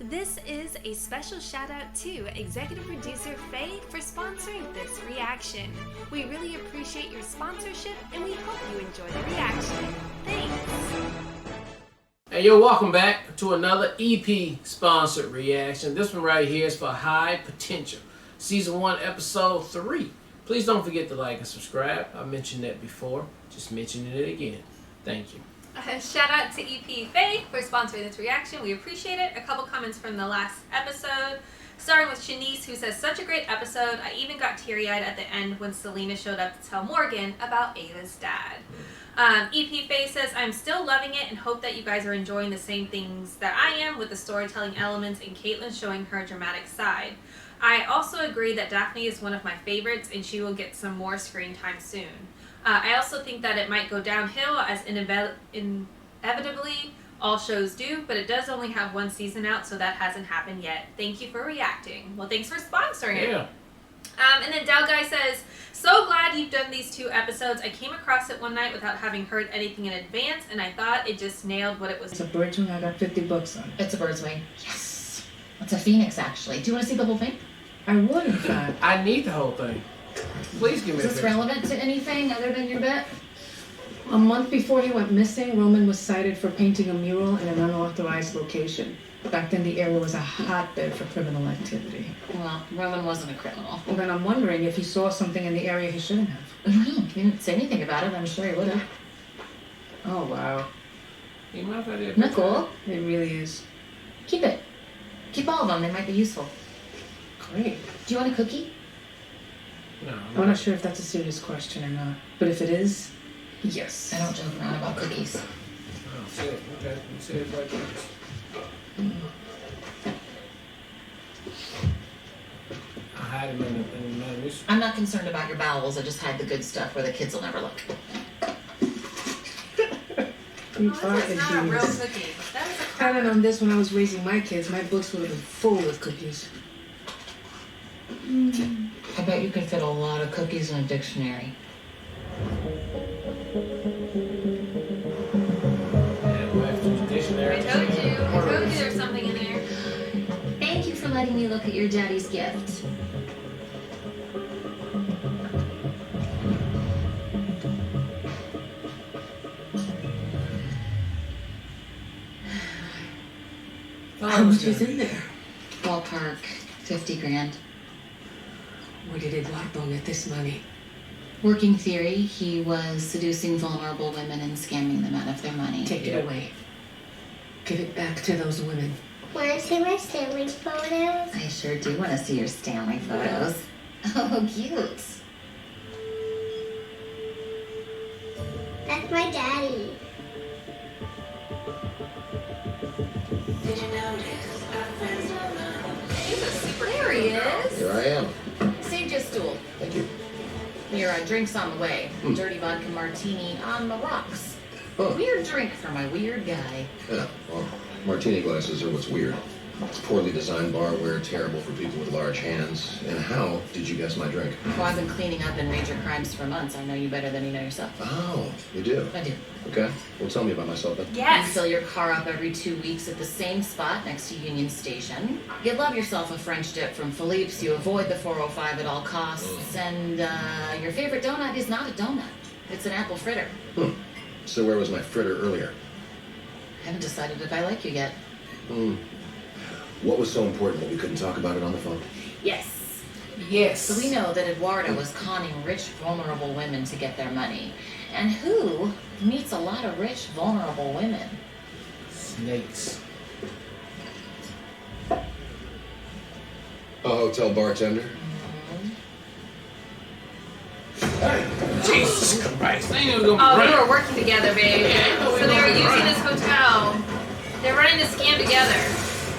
This is a special shout out to executive producer Faye for sponsoring this reaction. We really appreciate your sponsorship and we hope you enjoy the reaction. Thanks. Hey yo, welcome back to another EP sponsored reaction. This one right here is for High Potential, Season 1, Episode 3. Please don't forget to like and subscribe. I mentioned that before, just mentioning it again. Thank you. Shout out to EP Faye for sponsoring this reaction. We appreciate it. A couple comments from the last episode. Starting with Shanice, who says, such a great episode. I even got teary-eyed at the end when Selena showed up to tell Morgan about Ava's dad. EP Faye says, I'm still loving it and hope that you guys are enjoying the same things that I am with the storytelling elements and Caitlin showing her dramatic side. I also agree that Daphne is one of my favorites and she will get some more screen time soon. I also think that it might go downhill as inevitably all shows do, but it does only have one season out, so that hasn't happened yet. Thank you for reacting. Well, thanks for sponsoring it. Yeah. And then Dal Guy says, so glad you've done these 2 episodes. I came across it one night without having heard anything in advance, and I thought it just nailed what it was. It's a bird's wing. I got 50 bucks on it. It's a bird's wing. Yes. It's a phoenix, actually. Do you want to see the whole thing? I would, in fact. I need the whole thing. Please give me Is this relevant to anything other than your bit? A month before he went missing, Roman was cited for painting a mural in an unauthorized location. Back then, the area was a hotbed for criminal activity. Well, Roman wasn't a criminal. Well, then I'm wondering if he saw something in the area he shouldn't have. I don't know. He didn't say anything about it. I'm sure he would have. Oh, wow. Isn't that cool? It really is. Keep it. Keep all of them. They might be useful. Great. Do you want a cookie? No, I'm not sure if that's a serious question or not. But if it is, yes. I don't joke around about cookies. Oh, see it. Okay, you see it like this. I hide them in the news. I'm not concerned about your bowels. I just hide the good stuff where the kids will never look. You Oh, are this is not a real genius. cookie. That is a Planning on this when I was raising my kids, my books would have been full with cookies. I bet you could fit a lot of cookies in a dictionary. I told you there's something in there. Thank you for letting me look at your daddy's gift. How much is in there? Ballpark, 50 grand. Where did Eduardo get this money? Working theory, he was seducing vulnerable women and scamming them out of their money. Take it away. Give it back to those women. Want to see my Stanley photos? I sure do want to see your Stanley photos. Oh, cute. That's my daddy. He's a super. There he is. Here I am. Saved you a stool. Thank you. Your drinks on the way. Dirty vodka martini on the rocks. Oh. Weird drink for my weird guy. Yeah, well, martini glasses are what's weird. Poorly designed barware, terrible for people with large hands. And how did you guess my drink? Well, I've been cleaning up in major crimes for months. I know you better than you know yourself. Oh, you do? I do. Okay, well, tell me about myself then. You Yes. fill your car up every 2 weeks at the same spot next to Union Station. You love yourself a French dip from Philippe's. You avoid the 405 at all costs. And your favorite donut is not a donut. It's an apple fritter. So where was my fritter earlier? I haven't decided if I like you yet. What was so important that we couldn't talk about it on the phone? Yes. Yes. So we know that Eduardo was conning rich, vulnerable women to get their money. And who meets a lot of rich, vulnerable women? Snakes. A hotel bartender? Jesus Christ. I ain't even gonna Oh, break. they were working together, babe. So they were using this hotel. They're running the scam together.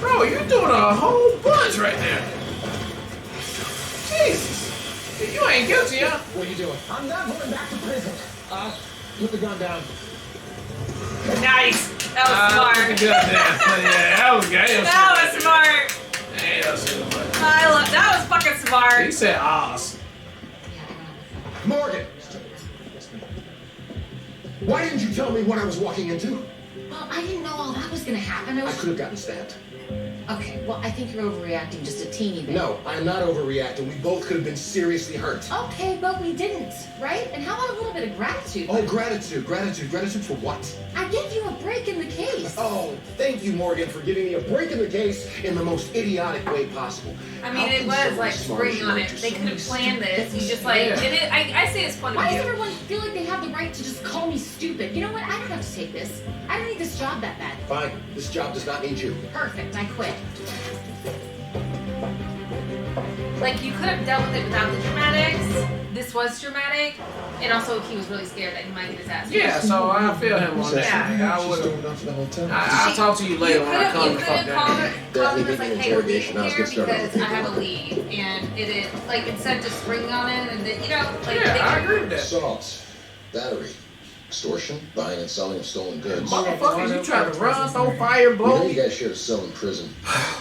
Bro, you're doing a whole bunch right there. Jesus. You ain't guilty, huh? What are you doing? I'm not going back to prison. Put the gun down. Nice. That was Put smart. the gun down. Yeah, that was good. That was smart. Hey, that was good. That was fucking smart. He said Oz. Morgan! Why didn't you tell me what I was walking into? Well, I didn't know all that was gonna happen. I could have gotten stabbed. Okay, well, I think you're overreacting just a teeny bit. No, I'm not overreacting. We both could have been seriously hurt. Okay, but we didn't, right? And how about a little bit of gratitude? Oh, gratitude. Gratitude for what? I gave you a break in the case. Oh, thank you, Morgan, for giving me a break in the case in the most idiotic way possible. I mean, it was like spring on it. They could have planned this. You just like, I see his point of Why view. does everyone feel like they have the right to just call me stupid? You know what? I don't have to take this. I don't need this job that bad. Fine. This job does not need you. Perfect. I quit. Like, you could have dealt with it without the dramatics. This was dramatic. And also, he was really scared that he might get his ass. Yeah, so I feel him on that. Yeah. I She's would doing have. enough for the hotel. I'll talk to you later when I come You the could fuck have down. called him Definitely like, hey, an we're leaving interrogation. Now let's here get started on because the I have a paperwork. lead. And it is, like, instead of just springing on it and then, you know, like, Yeah, I agree with that. Assault, battery, extortion, buying and selling of stolen goods. Motherfuckers, you trying to run, throw fire, We know blow? you guys shared a cell in prison.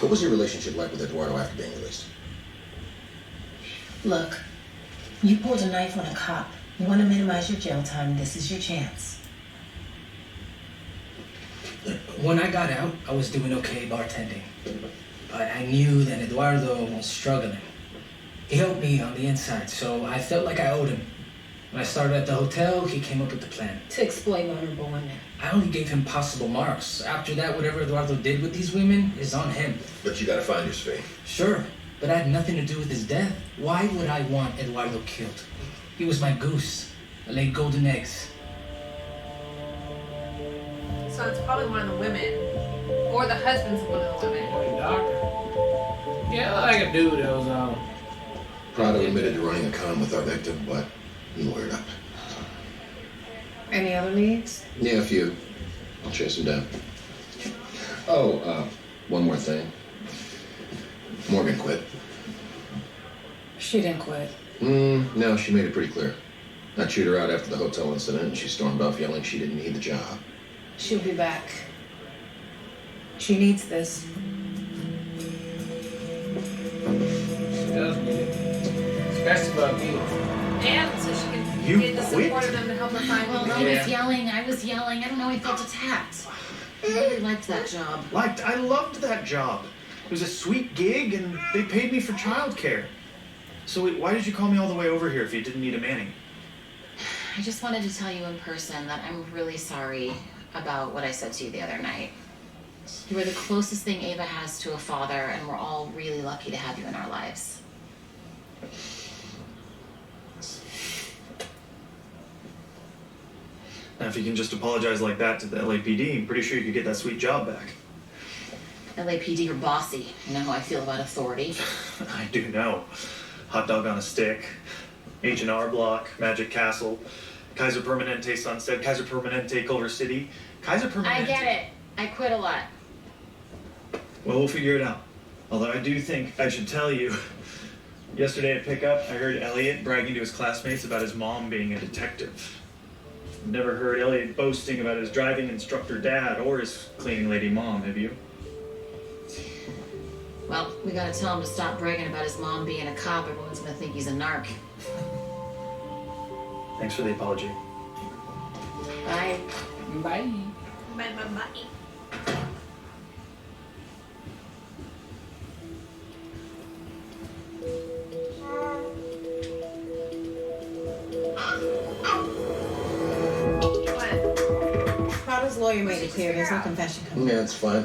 What was your relationship like with Eduardo after being released? Look, you pulled a knife on a cop. You want to minimize your jail time, this is your chance. When I got out, I was doing okay bartending. But I knew that Eduardo was struggling. He helped me on the inside, so I felt like I owed him. When I started at the hotel, he came up with the plan. To explain honorable women. I only gave him possible marks. After that, whatever Eduardo did with these women is on him. But you gotta find your Spade. Sure, but I had nothing to do with his death. Why would I want Eduardo killed? He was my goose. I laid golden eggs. so it's probably one of the women. Or the husband's one of the women. Doctor. Yeah, like a dude that was Prado admitted to running a con with our victim, but he lawyered up. Any other leads? Yeah, a few. I'll chase him down. Oh, one more thing. Morgan quit. She didn't quit. No, she made it pretty clear. I chewed her out after the hotel incident, and she stormed off yelling she didn't need the job. She'll be back. She needs this. She does need it. Especially about me. And so she can You get the quit? support of them to help her find Well, the I Yeah. was yelling. I don't know. I felt attacked. I really liked that job. I loved that job. It was a sweet gig, and they paid me for childcare. So wait, why did you call me all the way over here if you didn't need a Manning? I just wanted to tell you in person that I'm really sorry about what I said to you the other night. You were the closest thing Ava has to a father, and we're all really lucky to have you in our lives. Now, if you can just apologize like that to the LAPD, I'm pretty sure you could get that sweet job back. LAPD are bossy. You know how I feel about authority. I do know. Hot dog on a stick, H&R Block, Magic Castle, Kaiser Permanente Sunset, Kaiser Permanente Culver City, Kaiser Permanente... I get it. I quit a lot. Well, we'll figure it out. Although I do think I should tell you, yesterday at pickup, I heard Elliot bragging to his classmates about his mom being a detective. Never heard Elliot boasting about his driving instructor dad or his cleaning lady mom, have you? Well, we gotta tell him to stop bragging about his mom being a cop. Everyone's gonna think he's a narc. Thanks for the apology. Bye. Bye. Bye. What? Prado's lawyer made it clear there's no confession coming. Yeah, it's fine.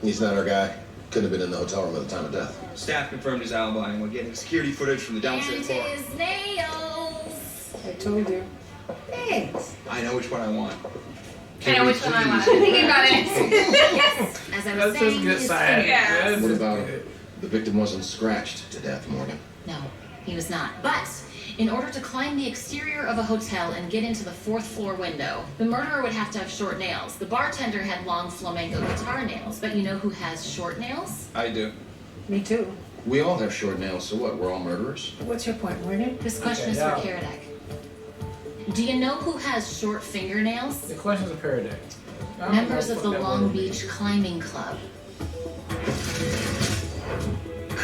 He's not our guy. Couldn't have been in the hotel room at the time of death. Staff confirmed his alibi, and we're getting security footage from the And downstairs bar. his nails. I told you. Thanks. I know which one I want. I know which one I want. I'm thinking about it. Yes. As I was That's saying, his good his side. Yeah. That's What his about good. the victim wasn't scratched to death, Morgan? No, he was not. But in order to climb the exterior of a hotel and get into the 4th floor window, the murderer would have to have short nails. The bartender had long flamenco guitar nails, but you know who has short nails? I do. Me too. We all have short nails, so what? We're all murderers? What's your point, Morgan? This question is Okay, for Karadek. Do you know who has short fingernails? The question's a paradigm. Members of the Long Beach Climbing Club.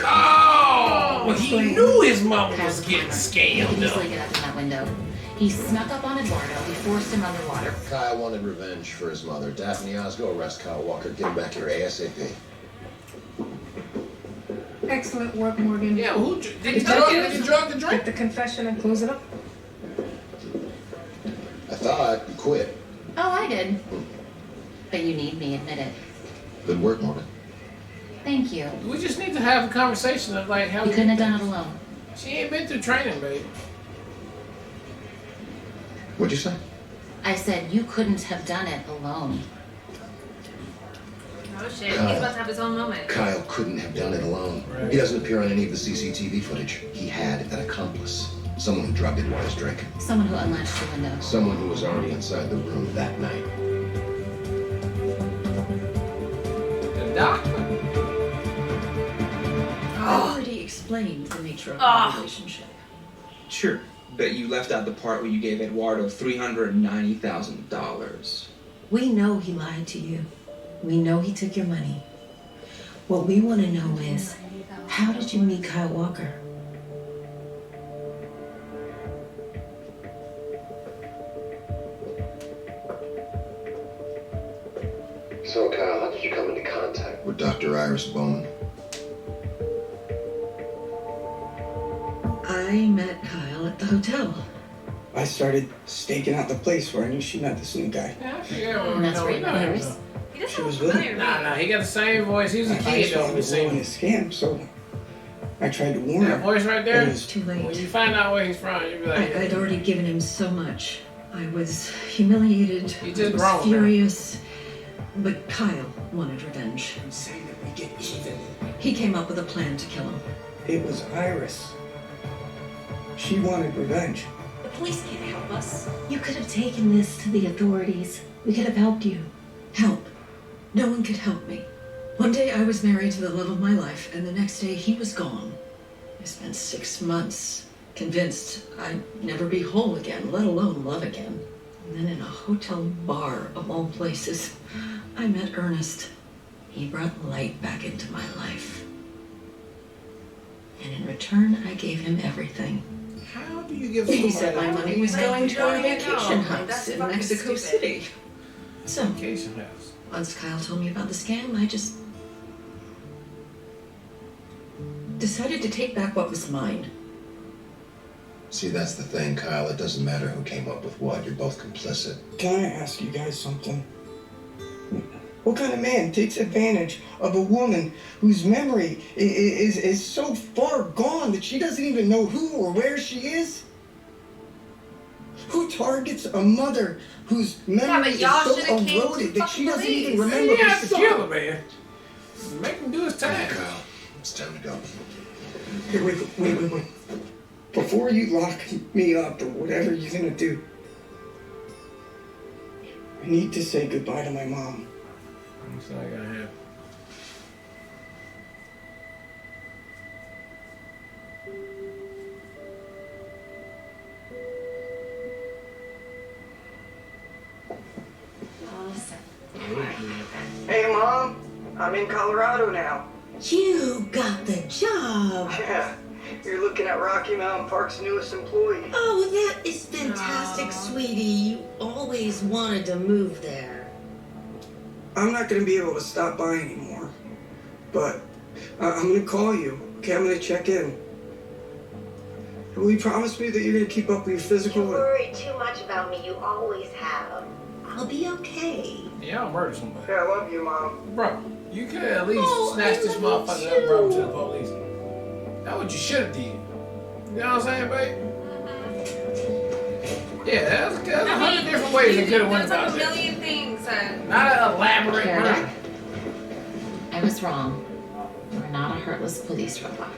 Oh, he Explain. knew his mama was Has getting He scammed could up. easily get up in that window. He snuck up on Eduardo. He forced him underwater. Kyle wanted revenge for his mother. Daphne Oz, go arrest Kyle Walker. Get him back here ASAP. Excellent work, Morgan. Yeah, who did you told drug you. Did you drug the Get drink? the confession and close it up. I thought you quit. Oh, I did. But you need me, admit it. Good work, Morgan. Thank you. We just need to have a conversation of like how You couldn't have done it alone. She ain't been through training, baby. What'd you say? I said you couldn't have done it alone. Oh shit, he's about to have his own moment. Kyle couldn't have done it alone. Right. He doesn't appear on any of the CCTV footage. He had an accomplice. Someone who drugged him while he was drinking. Someone who unlatched the window. Someone who was already inside the room that night. The doctor. I already explained the nature of Oh. our relationship. Sure, but you left out the part where you gave Eduardo $390,000. We know he lied to you. We know he took your money. What we want to know is, how did you meet Kyle Walker? So, Kyle, how did you come into contact with Dr. Iris Bowman? I met Kyle at the hotel. I started staking out the place where I knew she met this new guy. Yeah, I forget what And that's we where you know met him. Iris. He doesn't She look was with familiar him. to me. Nah, he got the same voice. He was a I kid saw though. him The blowing same. his scam, so I tried to warn That her. voice right But there. it was Too When late. you find out where he's from, you'll be like, I'd already given him so much. I was humiliated. You I just was grown, man. furious. But Kyle wanted revenge. I'm saying that we get even. He came up with a plan to kill him. It was Iris. She wanted revenge. The police can't help us. You could have taken this to the authorities. We could have helped you. Help. No one could help me. One day I was married to the love of my life, and the next day he was gone. I spent 6 months convinced I'd never be whole again, let alone love again. And then in a hotel bar, of all places, I met Ernest. He brought light back into my life. And in return, I gave him everything. how do you give He somebody said my that? money was Like, going you to don't our even vacation know. house That's in fucking Mexico stupid. City. So, Vacation house. once Kyle told me about the scam, I just decided to take back what was mine. See, that's the thing, Kyle. It doesn't matter who came up with what. You're both complicit. Can I ask you guys something? What kind of man takes advantage of a woman whose memory is so far gone that she doesn't even know who or where she is? Who targets a mother whose memory but y'all is so shoulda came to eroded that she fucking doesn't even police. remember You her have to kill son? him, man. Make him do his Come on, time. Kyle. It's time to go. Hey, wait. Before you lock me up or whatever you're gonna do, I need to say goodbye to my mom. That's not gonna happen. Hey, Mom. I'm in Colorado now. You got the job. Yeah. You're looking at Rocky Mountain Park's newest employee. Oh, that is fantastic, sweetie. You always wanted to move there. I'm not going to be able to stop by anymore. But I'm going to call you. Okay, I'm going to check in. Will you promise me that you're going to keep up with your You physical? worry too much about me. You always have. I'll be okay. Yeah, I'll murder somebody. Yeah, I love you, Mom. Bro, you could at least Oh, snatch I this love motherfucker you up and brought him to too. the police. That's what you should have did. You know what I'm saying, babe? Yeah, there's 100 different ways they could have went There's like about a that. million things that... Not an elaborate Kara, murder. I was wrong. We're not a heartless police robot.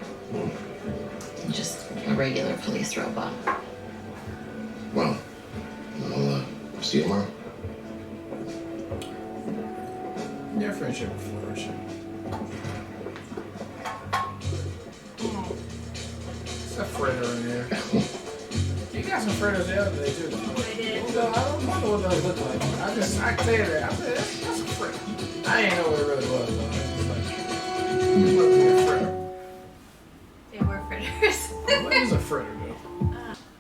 Just a regular police robot. Well, I'll see you tomorrow. Their friendship will flourish. It's a fritter in there. You got some fritters the other day too. I did. I don't wonder what those look like. I said that. I said, that's a fritter. I ain't know what it really was though. It must be a fritter. They were fritters. What is a fritter though?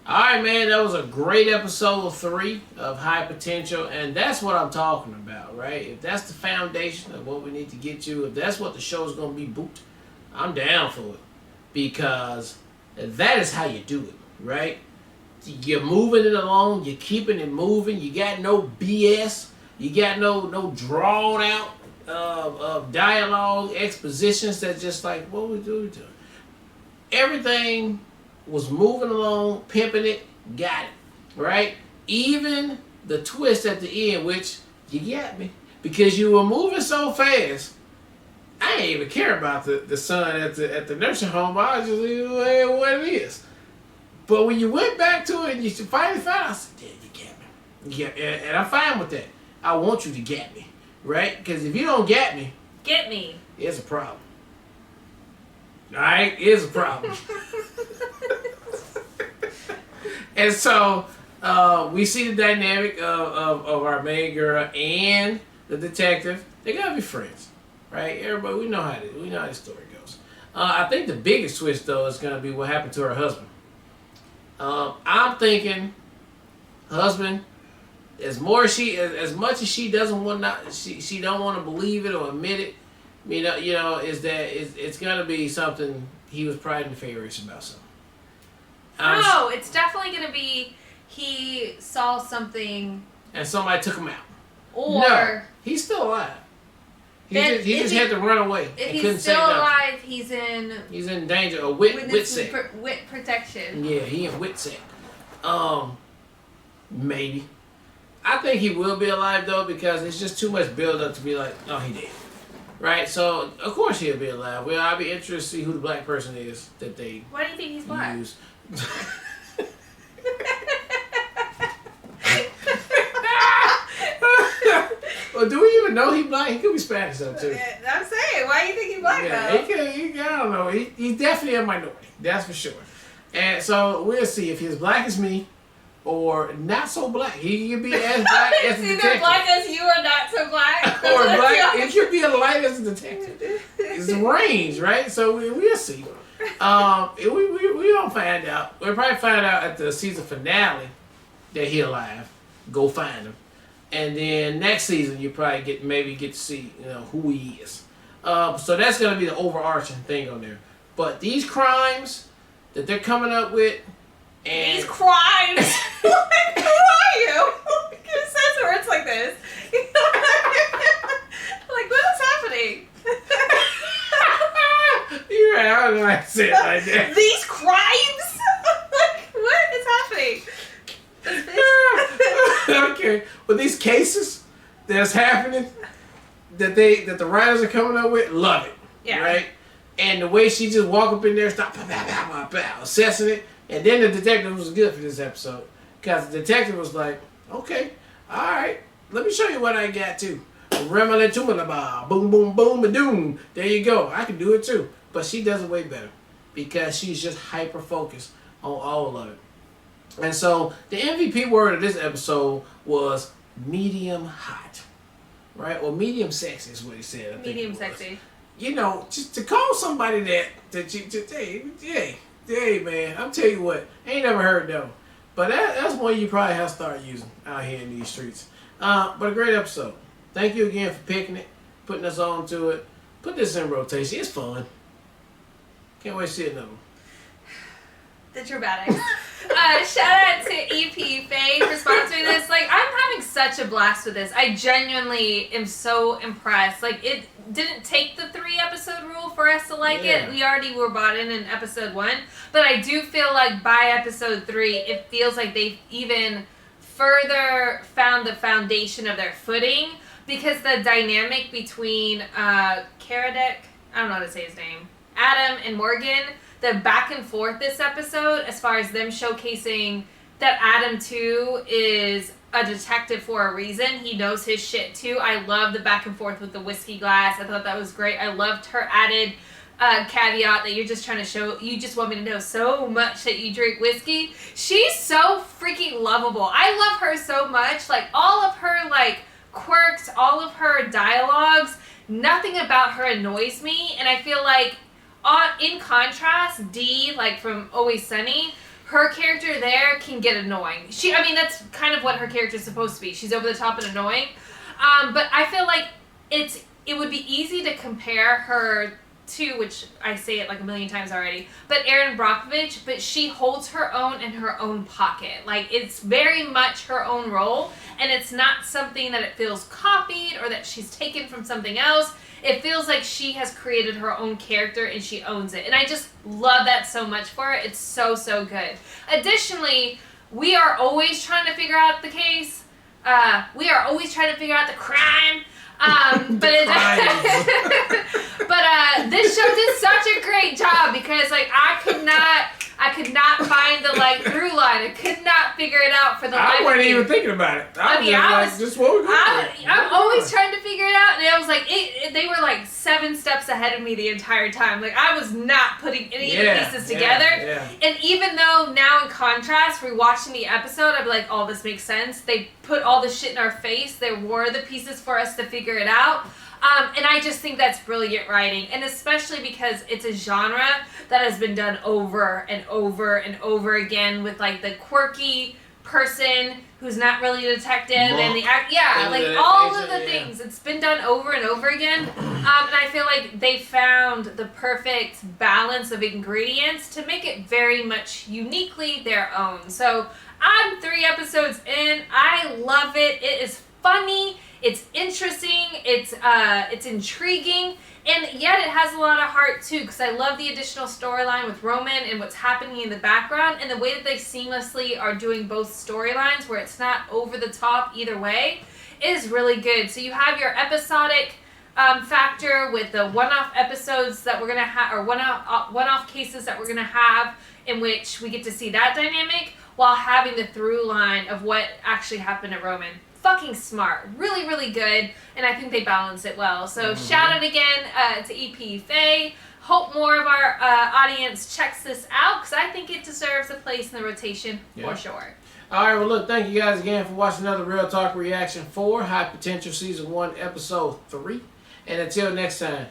Alright, man, that was a great episode 3 of High Potential, and that's what I'm talking about, right? If that's the foundation of what we need to get you, if that's what the show's gonna be boot, I'm down for it because that is how you do it, right? You're moving it along, you're keeping it moving, you got no BS, you got no drawn out of dialogue, expositions that just like, what we doing? Everything was moving along, pimping it, got it, right? Even the twist at the end, which you got me, because you were moving so fast, I didn't even care about the son at the nursing home. I was just like, what it is. But when you went back to it and you finally found out, I said, yeah, you got me. And I'm fine with that. I want you to get me, right? Because if you don't get me, it's a problem. All right? It's a problem. And so we see the dynamic of our main girl and the detective. They got to be friends, right? Everybody, we know how the story goes. I think the biggest twist, though, is going to be what happened to her husband. I'm thinking, husband, as much as she doesn't want she don't want to believe it or admit it, is that it's gonna be something he was probably nefarious about something. It's definitely gonna be he saw something and somebody took him out. Or no, he's still alive. He just had to run away. If he's still alive, he's in danger of WITSEC. WIT protection. Yeah, he in WITSEC. Maybe. I think he will be alive though because it's just too much build up to be like, oh, he did. Right? So of course he'll be alive. Well, I'll be interested to see who the black person is that they Why do you think he's black? Use. Well, do we even know he's black? He could be Spanish though too. I'm saying, why do you think he's black though? He I don't know. He's definitely a minority. That's for sure. And so we'll see if he's black as me or not so black. He could be as black as the detective. Either black as you or not so black. Or black. It could be as light as the detective. It's a range, right? So we'll see. We don't find out. We'll probably find out at the season finale that he's alive. Go find him. And then next season you probably get to see who he is. So that's gonna be the overarching thing on there. But these crimes that they're coming up with, and these crimes, who are you? Who says words like this? Like what is happening? You're right. I don't know how to say it like that. These crimes? Like what is happening? Okay, well, these cases that's happening that the writers are coming up with, love it. Yeah. Right? And the way she just walk up in there, stop, assessing it, and then the detective was good for this episode because the detective was like, okay, all right, let me show you what I got too. Boom, boom, boom, ba-doom. There you go. I can do it too. But she does it way better because she's just hyper focused on all of it. And so the MVP word of this episode was medium hot, right? Or medium sexy is what he said. Medium sexy. Just to call somebody that you just hey man, I'm tell you what, ain't never heard though. But that's one you probably have to start using out here in these streets. But a great episode. Thank you again for picking it, putting us on to it. Put this in rotation. It's fun. Can't wait to see another one. The dramatics. Shout out to EP Faye for sponsoring this. Like, I'm having such a blast with this. I genuinely am so impressed. Like, it didn't take the 3-episode rule for us to like it. We already were bought in episode 1. But I do feel like by episode 3, it feels like they've even further found the foundation of their footing. Because the dynamic between Karadek, I don't know how to say his name, Adam and Morgan, the back and forth this episode, as far as them showcasing that Adam, too, is a detective for a reason. He knows his shit, too. I love the back and forth with the whiskey glass. I thought that was great. I loved her added caveat that you're just trying to show, you just want me to know so much that you drink whiskey. She's so freaking lovable. I love her so much. Like, all of her, like, quirks, all of her dialogues, nothing about her annoys me. And I feel like, in contrast, Dee, like from Always Sunny, her character there can get annoying. That's kind of what her character is supposed to be. She's over the top and annoying. But I feel like it would be easy to compare her too, which I say it like a million times already, but Erin Brockovich, but she holds her own in her own pocket. Like, it's very much her own role, and it's not something that it feels copied or that she's taken from something else. It feels like she has created her own character and she owns it. And I just love that so much for her. It's so, so good. Additionally, we are always trying to figure out the case. We are always trying to figure out the crime. But this show did such a great job because like I could not find the like through line. I could not figure it out for the life of me. I wasn't even thinking about it. I'm always trying to figure it out, and I was like, they were like 7 steps ahead of me the entire time. Like I was not putting any of the pieces together. Yeah. And even though now, in contrast, rewatching the episode, I'd be like, oh, this makes sense. They put all the shit in our face. There were the pieces for us to figure it out. And I just think that's brilliant writing, and especially because it's a genre that has been done over and over and over again with like the quirky person who's not really a detective and the all of the things. It's been done over and over again, and I feel like they found the perfect balance of ingredients to make it very much uniquely their own. So I'm 3 episodes in. I love it. It is funny. It's interesting, it's intriguing, and yet it has a lot of heart too, because I love the additional storyline with Roman and what's happening in the background, and the way that they seamlessly are doing both storylines where it's not over the top either way is really good. So you have your episodic factor with the one-off episodes that we're going to have, or one-off cases that we're going to have in which we get to see that dynamic, while having the through line of what actually happened to Roman. Fucking smart. Really, really good. And I think they balance it well. So shout out again to EP Faye. Hope more of our audience checks this out, because I think it deserves a place in the rotation for sure. All right, well, look, thank you guys again for watching another Real Talk Reaction 4, High Potential Season 1, Episode 3. And until next time,